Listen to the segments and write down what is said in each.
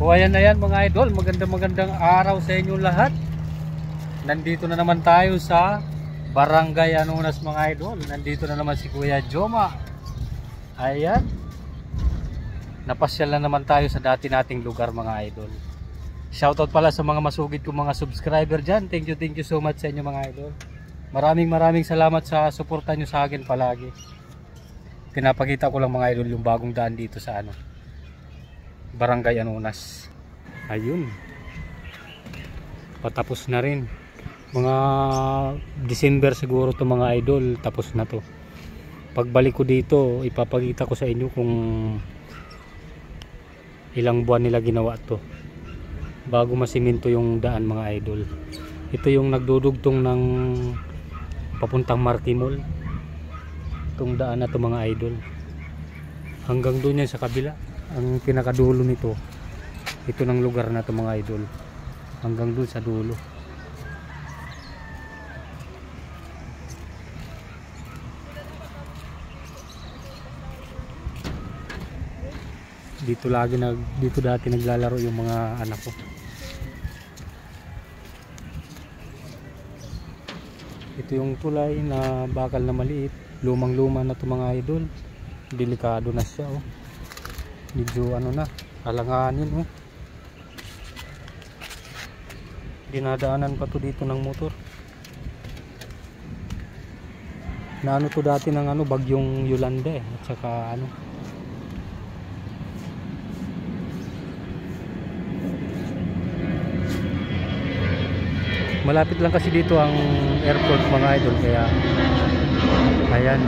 O ayan na yan mga idol, magandang araw sa inyo lahat. Nandito na naman tayo sa Barangay Anunas mga idol. Nandito na naman si Kuya Joma. Ayan. Napasyal na naman tayo sa dati nating lugar mga idol. Shoutout pala sa mga masugid kong mga subscriber dyan. Thank you so much sa inyo mga idol. Maraming salamat sa suporta nyo sa akin palagi. Pinapakita ko lang mga idol yung bagong daan dito sa Barangay Anunas. Ayun. Patapos na rin. Mga December siguro to mga idol. Tapos na to. Pagbalik ko dito, ipapakita ko sa inyo kung ilang buwan nila ginawa to. Bago masiminto yung daan mga idol. Ito yung nagdudugtong ng papuntang Martimol. Itong daan na to mga idol. Hanggang doon yan sa kabila. Ang pinakadulo nito, ito ng lugar na to mga idol, hanggang dun sa dulo. Dito dati naglalaro yung mga anak ko. Ito yung tulay na bakal na maliit, lumang-luma na to mga idol. Delikado na siya oh. Medyo na, alanganin oh. Dinadaanan pa to dito ng motor. Na to dati ng bagyong Yolanda at saka malapit lang kasi dito ang airport mga idol, kaya ayan.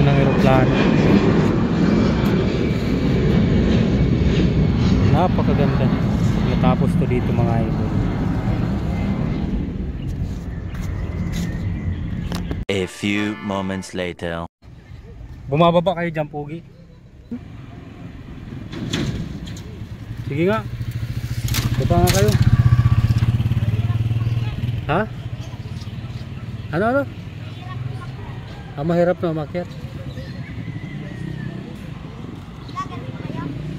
Ng aeroplano. Napakaganda. Natapos to dito mga idol. A few moments later. Bumababa kayo dyan, Pogi. Sige nga. Baba nga kayo. Ha? Ano? Mahirap na umakyat.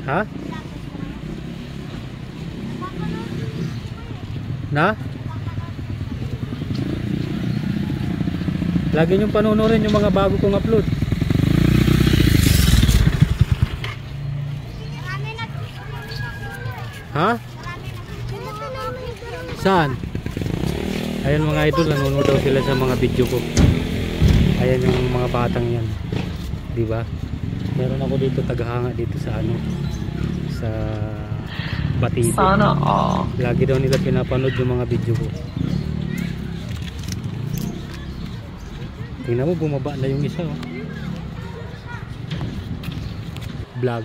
Ha? Na? Lagi niyong panunurin yung mga bago kong upload. Ha? Saan? Ayan mga idol, nanonood daw sila sa mga video ko. Ayan yung mga batang yan, di ba? Meron ako dito tagahanga dito sa sa Batibo. Sana lagi daw nila pinapanood yung mga video ko. Tingnan mo, bumaba na yung isa oh. Vlog.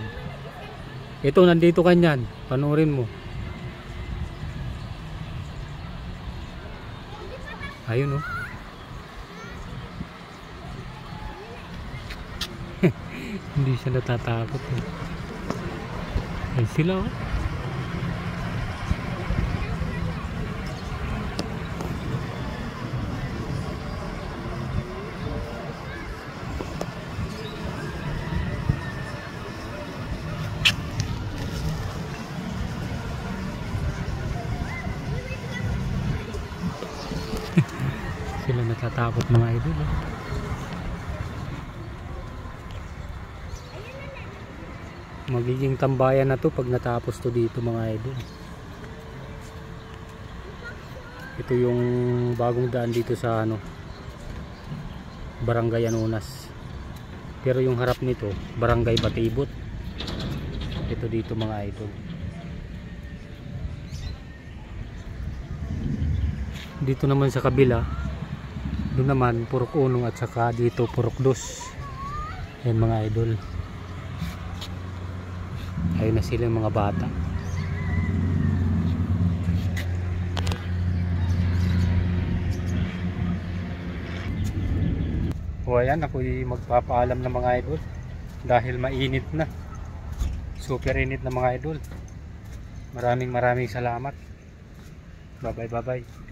Ito nandito kanyan, panoorin mo. Ayun oh. Hindi siya natatakot eh. Ay sila oh. Sila natatakot mga idol oh. Magiging tambayan na to pag natapos to dito mga idol. Ito yung bagong daan dito sa Barangay Anunas. Pero yung harap nito Barangay Batibot. Ito dito mga idol. Dito naman sa kabila, doon naman Purok 1 at saka dito Purok 2. Ayan mga idol. Ayun na sila yung mga bata. O ayan, ako'y magpapaalam ng mga idol dahil mainit na. Super init na mga idol. Maraming salamat. Bye bye.